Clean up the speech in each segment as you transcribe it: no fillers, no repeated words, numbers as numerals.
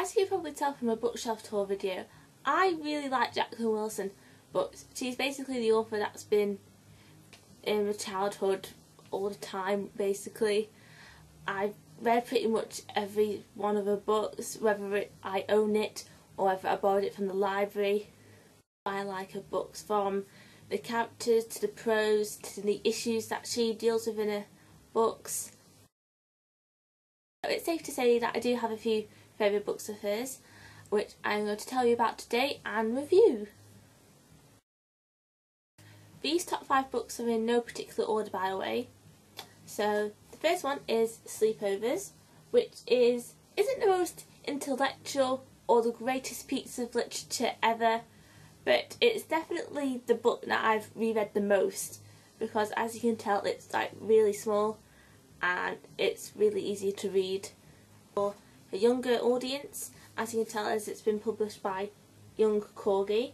As you can probably tell from my bookshelf tour video, I really like Jacqueline Wilson books. She's basically the author that's been in my childhood all the time, basically. I've read pretty much every one of her books, whether I own it or whether I borrowed it from the library. I like her books, from the characters to the prose to the issues that she deals with in her books. So it's safe to say that I do have a few favourite books of hers, which I'm going to tell you about today and review. These top 5 books are in no particular order, by the way. So the first one is Sleepovers, which isn't the most intellectual or the greatest piece of literature ever, but it's definitely the book that I've reread the most, because as you can tell it's like really small and it's really easy to read. For a younger audience, as you can tell, as it's been published by Young Corgi.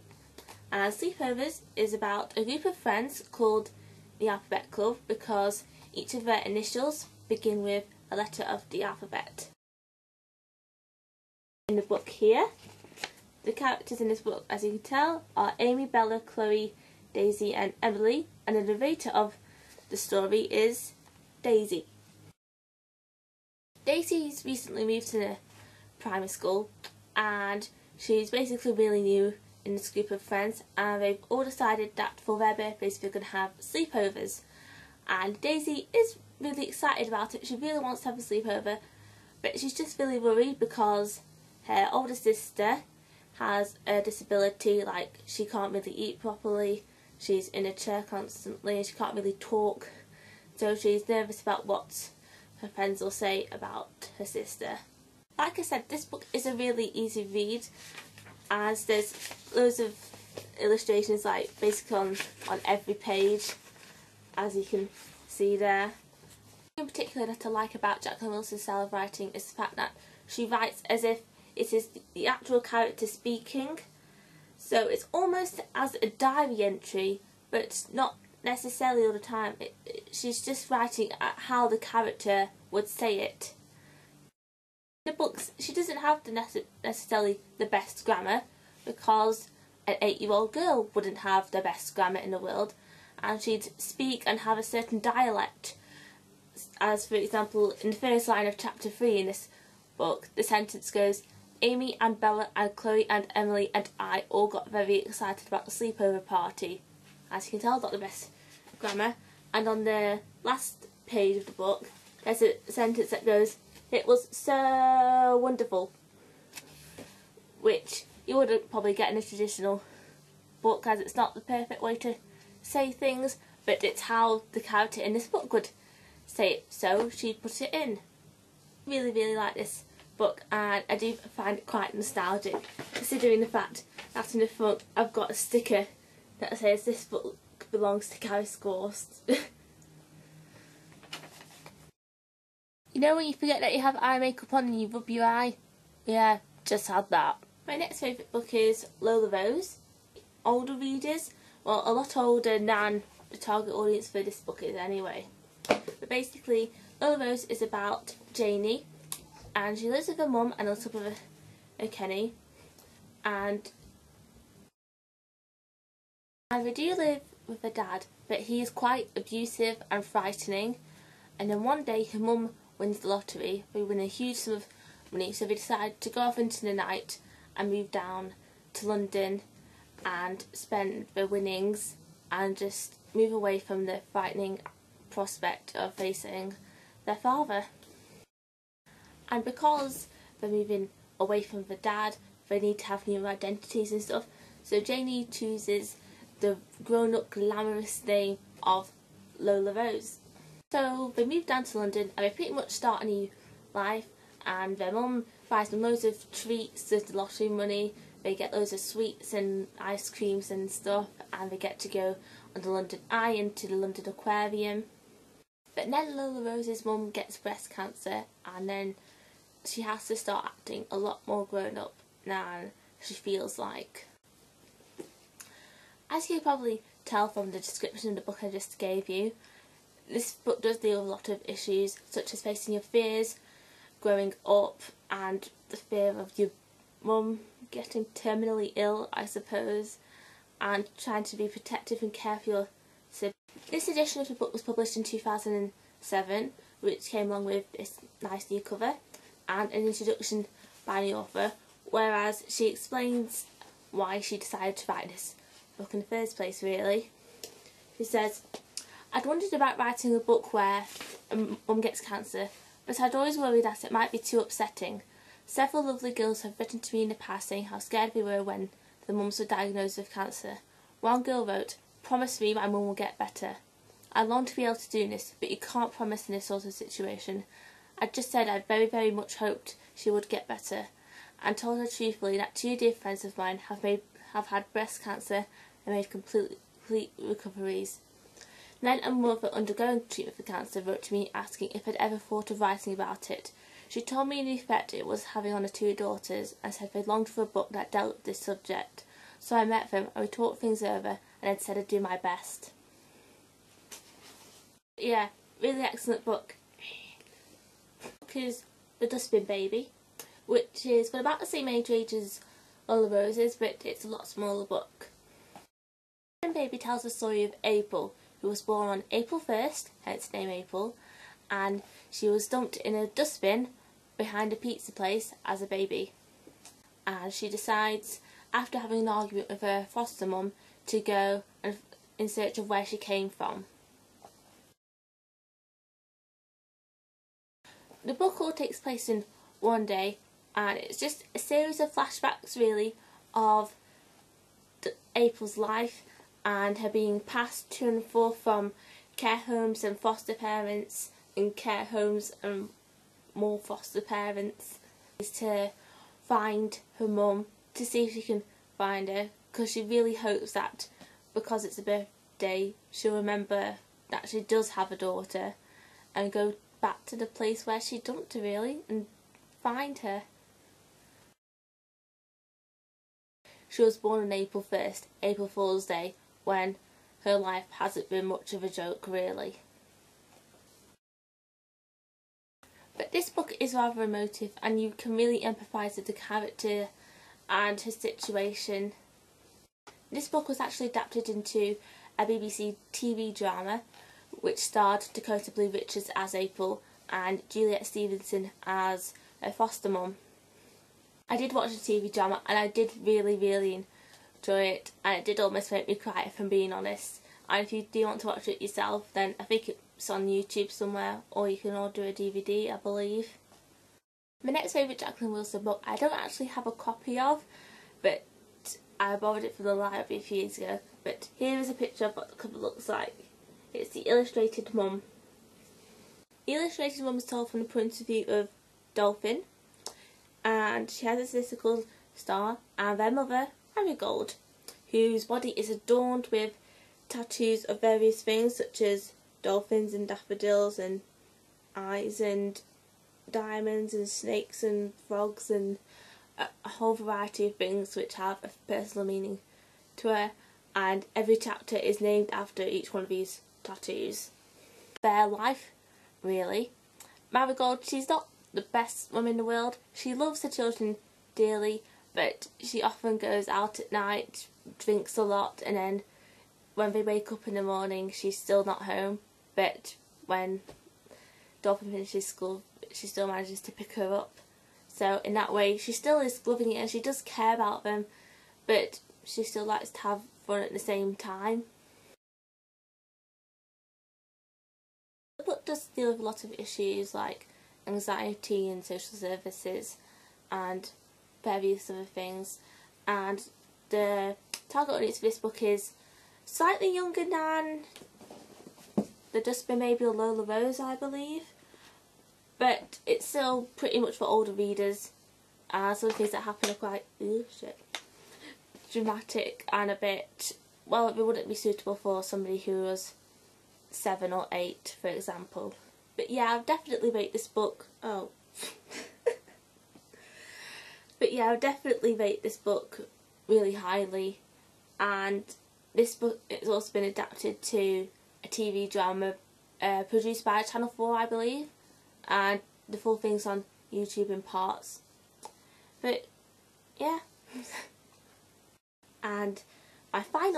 And Sleepovers is about a group of friends called the Alphabet Club because each of their initials begin with a letter of the alphabet. In the book here, the characters in this book, as you can tell, are Amy, Bella, Chloe, Daisy and Emily, and the narrator of the story is Daisy. Daisy's recently moved to the primary school and she's basically really new in this group of friends, and they've all decided that for their birthdays they're going to have sleepovers, and Daisy is really excited about it. She really wants to have a sleepover, but she's just really worried because her older sister has a disability, like she can't really eat properly, she's in a chair constantly and she can't really talk, so she's nervous about what her friends will say about her sister. Like I said, this book is a really easy read, as there's loads of illustrations like basically on every page, as you can see there. In particular that I like about Jacqueline Wilson's style of writing is the fact that she writes as if it is the actual character speaking, so it's almost as a diary entry, but not necessarily all the time. She's just writing at how the character would say it. In the books, she doesn't have necessarily the best grammar, because an 8-year-old girl wouldn't have the best grammar in the world, and she'd speak and have a certain dialect. As for example, in the first line of chapter 3 in this book, the sentence goes, Amy and Bella and Chloe and Emily and I all got very excited about the sleepover party. As you can tell, not the best grammar. And on the last page of the book, there's a sentence that goes, it was so wonderful, which you wouldn't probably get in a traditional book, as it's not the perfect way to say things, but it's how the character in this book would say it, so she put it in. Really like this book, and I do find it quite nostalgic, considering the fact that in the front I've got a sticker that says this book belongs to Gary Scorst. You know when you forget that you have eye makeup on and you rub your eye? Yeah, just had that. My next favourite book is Lola Rose. Older readers, well, a lot older than the target audience for this book is anyway. But basically, Lola Rose is about Janie, and she lives with her mum and a little brother, Kenny, and they do live with her dad, but he is quite abusive and frightening. And then one day her mum wins the lottery. They win a huge sum of money, so they decide to go off into the night and move down to London and spend their winnings and just move away from the frightening prospect of facing their father. And because they're moving away from the dad, they need to have new identities and stuff, so Janie chooses the grown-up glamorous name of Lola Rose. So they move down to London and they pretty much start a new life, and their mum buys them loads of treats with the lottery money. They get loads of sweets and ice creams and stuff, and they get to go on the London Eye and to the London Aquarium. But then Lola Rose's mum gets breast cancer, and then she has to start acting a lot more grown up than she feels like. As you can probably tell from the description of the book I just gave you, this book does deal with a lot of issues such as facing your fears, growing up, and the fear of your mum getting terminally ill, I suppose, and trying to be protective and care for your sibling. This edition of the book was published in 2007, which came along with this nice new cover and an introduction by the author, whereas she explains why she decided to write this book in the first place, really. She says, "I'd wondered about writing a book where a mum gets cancer, but I'd always worried that it might be too upsetting. Several lovely girls have written to me in the past saying how scared they were when their mums were diagnosed with cancer. One girl wrote, 'Promise me my mum will get better.' I long to be able to do this, but you can't promise in this sort of situation. I just said I'd very, very much hoped she would get better, and told her truthfully that 2 dear friends of mine have had breast cancer and made complete recoveries. Then a mother undergoing treatment for cancer wrote to me asking if I'd ever thought of writing about it. She told me the effect it was having on her 2 daughters and said they longed for a book that dealt with this subject. So I met them and we talked things over and I'd said I'd do my best." Yeah, really excellent book. The book is The Dustbin Baby, which is got about the same age as All the Roses, but it's a lot smaller book. The Dustbin Baby tells the story of April, who was born on April 1st, hence the name April, and she was dumped in a dustbin behind a pizza place as a baby. And she decides, after having an argument with her foster mum, to go in search of where she came from. The book all takes place in one day, and it's just a series of flashbacks, really, of April's life and her being passed to and forth from care homes and foster parents and care homes and more foster parents, is to find her mum, to see if she can find her, because she really hopes that because it's a birthday she'll remember that she does have a daughter and go back to the place where she dumped her, really, and find her. She was born on April 1st, April Fool's Day, when her life hasn't been much of a joke, really. But this book is rather emotive and you can really empathise with the character and her situation. This book was actually adapted into a BBC TV drama which starred Dakota Blue Richards as April and Juliet Stevenson as her foster mum. I did watch the TV drama and I did really, really enjoy it, and it did almost make me cry, if I'm being honest. And if you do want to watch it yourself, then I think it's on YouTube somewhere, or you can order a DVD, I believe. My next favourite Jacqueline Wilson book I don't actually have a copy of, but I borrowed it from the library a few years ago. But here is a picture of what the cover looks like. It's the Illustrated Mum. The Illustrated Mum is told from the point of view of Dolphin, and she has a sister called Star and their mother, Marigold, whose body is adorned with tattoos of various things such as dolphins and daffodils and eyes and diamonds and snakes and frogs and a whole variety of things which have a personal meaning to her, and every chapter is named after each one of these tattoos. Their life, really. Marigold, she's not the best mum in the world. She loves her children dearly, but she often goes out at night, drinks a lot, and then when they wake up in the morning she's still not home. But when Dolphin finishes school, she still manages to pick her up. So in that way she still is loving it and she does care about them, but she still likes to have fun at the same time. The book does deal with a lot of issues like anxiety and social services and various other things, and the target audience for this book is slightly younger than The Dustbin Baby or Lola Rose, I believe, but it's still pretty much for older readers. Some of the things that happen are quite dramatic and a bit, well, it wouldn't be suitable for somebody who was 7 or 8, for example. But yeah, I'll definitely rate this book. But yeah, I'll definitely rate this book really highly. And this book has also been adapted to a TV drama produced by Channel 4, I believe. And the full thing's on YouTube in parts. But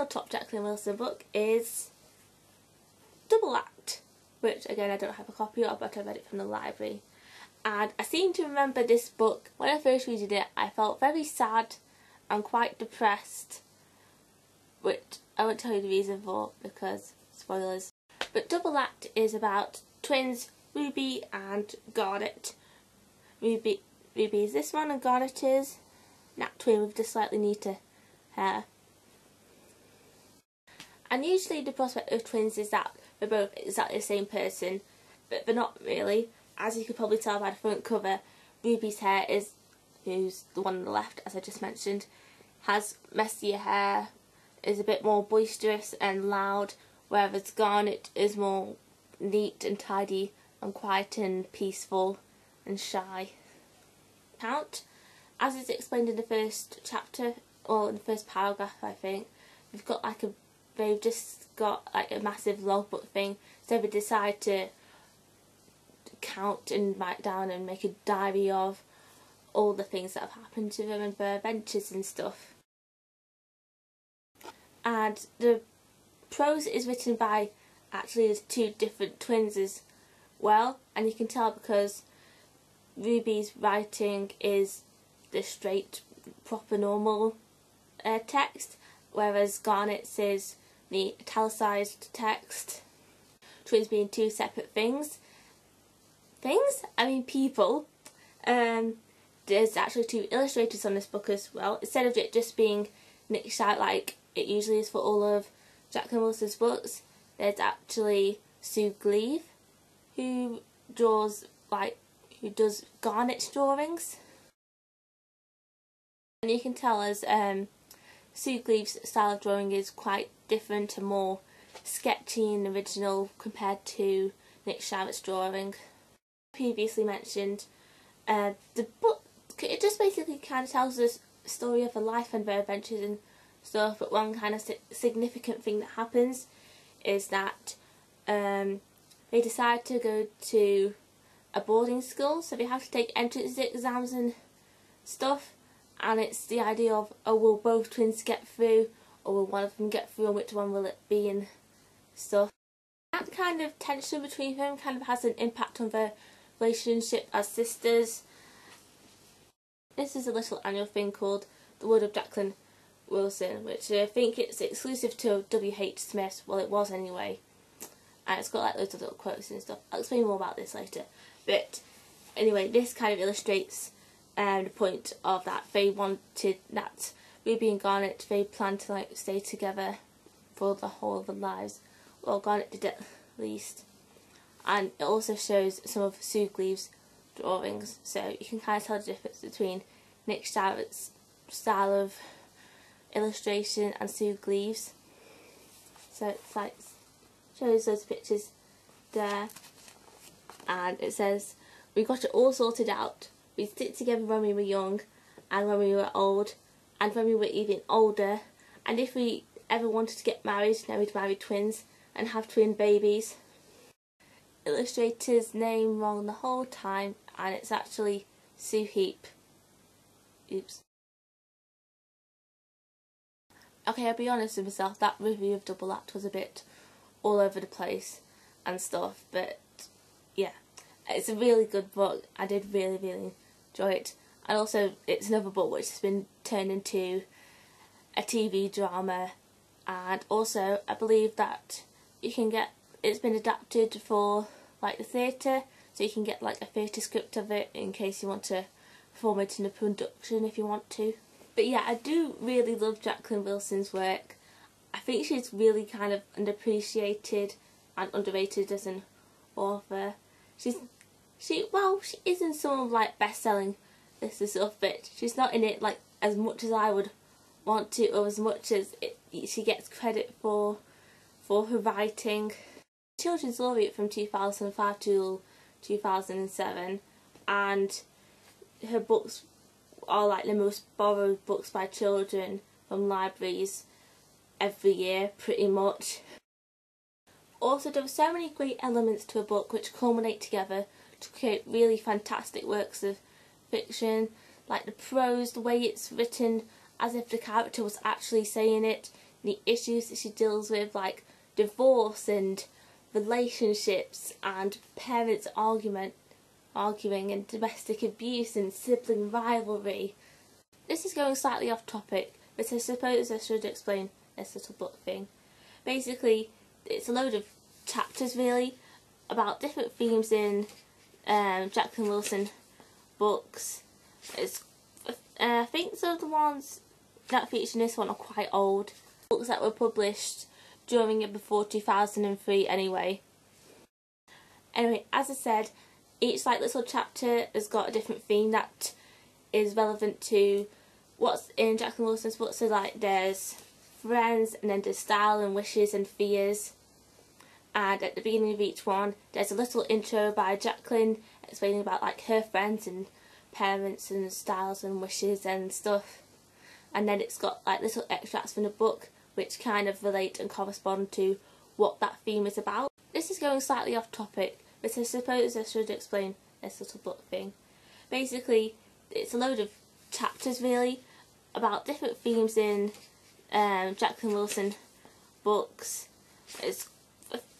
final top Jacqueline Wilson book is Double Act, which again I don't have a copy of, but I read it from the library. And I seem to remember this book, when I first read it, I felt very sad and quite depressed, which I won't tell you the reason for because spoilers. But Double Act is about twins Ruby and Garnet. Ruby is this one and Garnet is that twin with just slightly neater hair. And usually the prospect of twins is that they're both exactly the same person, but they're not really. As you could probably tell by the front cover, Ruby's hair is, who's the one on the left as I just mentioned, has messier hair, is a bit more boisterous and loud, whereas Garnet is more neat and tidy and quiet and peaceful and shy. Count, as is explained in the first chapter, or in the first paragraph I think, they've just got like a massive logbook thing, so they decide to count and write down and make a diary of all the things that have happened to them and their adventures and stuff. And the prose is written by actually there's two different twins as well, and you can tell because Ruby's writing is the straight, proper, normal text, whereas Garnet's is the italicised text. Twins being two separate things. I mean people. There's actually two illustrators on this book as well. Instead of it just being nicked out like it usually is for all of Jacqueline Wilson's books, there's actually Sue Gleave who does Garnet's drawings. And you can tell as Sue Gleave's style of drawing is quite different and more sketchy and original compared to Nick Sharrett's drawing. Previously mentioned, the book, it just basically kind of tells the story of her life and their adventures and stuff, but one kind of significant thing that happens is that they decide to go to a boarding school, so they have to take entrance exams and stuff, and it's the idea of, oh, will both twins get through, or will one of them get through, and which one will it be and stuff. That kind of tension between them kind of has an impact on their relationship as sisters. This is a little annual thing called The World of Jacqueline Wilson, which I think it's exclusive to W.H. Smith, well it was anyway, and it's got like loads of little quotes and stuff. I'll explain more about this later, but anyway, this kind of illustrates the point of that they wanted that Ruby and Garnet, they planned to like stay together for the whole of their lives. Well, Garnet did at least. And it also shows some of Sue Gleave's drawings, so you can kind of tell the difference between Nick Sharrett's style of illustration and Sue Gleave's. So it's like, shows those pictures there, and it says, "We got it all sorted out. We'd stick together when we were young, and when we were old, and when we were even older, and if we ever wanted to get married, then we'd marry twins and have twin babies." Illustrator's name wrong the whole time, and it's actually Sue Heap. Oops. Okay, I'll be honest with myself, that review of Double Act was a bit all over the place and stuff, but yeah, it's a really good book. I did really, really enjoy it. And also, it's another book which has been turned into a TV drama, and also I believe that you can get, it's been adapted for like the theatre, so you can get like a theatre script of it in case you want to perform it in a production if you want to. But yeah, I do really love Jacqueline Wilson's work. I think she's really kind of underappreciated and underrated as an author. She is in some of like best-selling lists and stuff, but she's not in it like as much as I would want to, or as much as she gets credit for her writing. Children's Laureate from 2005 to 2007, and her books are like the most borrowed books by children from libraries every year, pretty much. Also, there were so many great elements to a book which culminate together to create really fantastic works of fiction, like the prose, the way it's written as if the character was actually saying it, the issues that she deals with, like divorce and relationships and parents arguing and domestic abuse and sibling rivalry. This is going slightly off topic, but I suppose I should explain this little book thing. Basically, it's a load of chapters really about different themes in Jacqueline Wilson books. I think some of the ones that feature in this one are quite old. Books that were published during and before 2003 anyway. Anyway, as I said, each little chapter has got a different theme that is relevant to what's in Jacqueline Wilson's books. So there's friends, and then there's style and wishes and fears. And at the beginning of each one, there's a little intro by Jacqueline explaining about her friends and parents and styles and wishes and stuff. And then it's got little extracts from the book which kind of relate and correspond to what that theme is about. This is going slightly off topic, but I suppose I should explain this little book thing. Basically, it's a load of chapters really about different themes in Jacqueline Wilson books.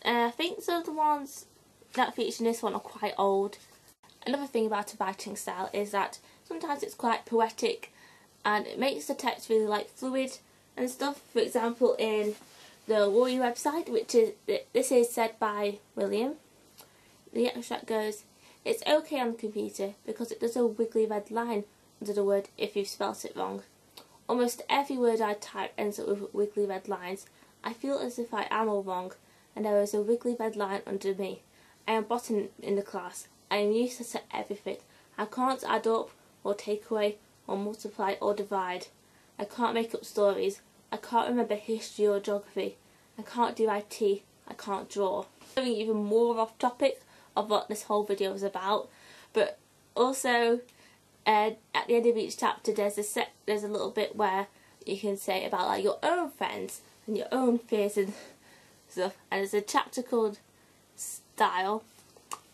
I think some of the ones that feature in this one are quite old. Another thing about her writing style is that sometimes it's quite poetic and it makes the text really fluid and stuff. For example, in the Warrior website, this is said by William, the extract goes, "It's okay on the computer because it does a wiggly red line under the word if you've spelt it wrong. Almost every word I type ends up with wiggly red lines. I feel as if I am all wrong, and there is a wiggly red line under me. I am bottom in the class. I am useless at everything. I can't add up or take away or multiply or divide. I can't make up stories. I can't remember history or geography. I can't do IT. I can't draw." Going even more off topic of what this whole video is about, but also at the end of each chapter there's a little bit where you can say about your own friends and your own fears and stuff. And there's a chapter called Style,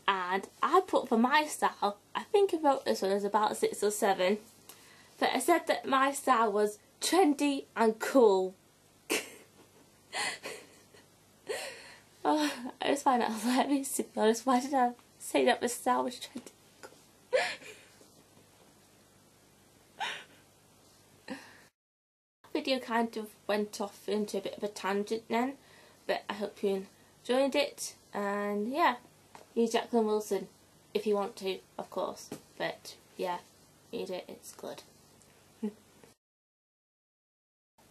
and I put for my style, I think I wrote this one as about 6 or 7, but I said that my style was trendy and cool. Oh, I just find that hilarious, to be honest. Why did I say that my style was trendy and cool? Video kind of went off into a bit of a tangent then, but I hope you enjoyed it. And yeah, use Jacqueline Wilson if you want to, of course, but yeah, read it, it's good.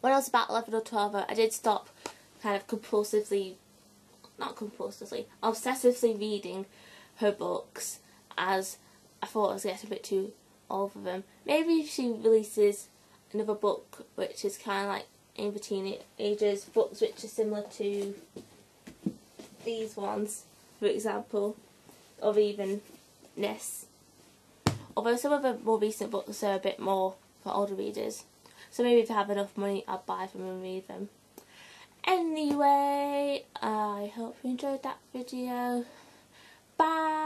When I was about 11 or 12, I did stop kind of obsessively reading her books, as I thought I was getting a bit too old for them. Maybe if she releases another book which is kind of in between ages, books which are similar to these ones, for example, or even this. Although some of the more recent books are a bit more for older readers. So maybe if I have enough money, I'll buy them and read them. Anyway, I hope you enjoyed that video. Bye!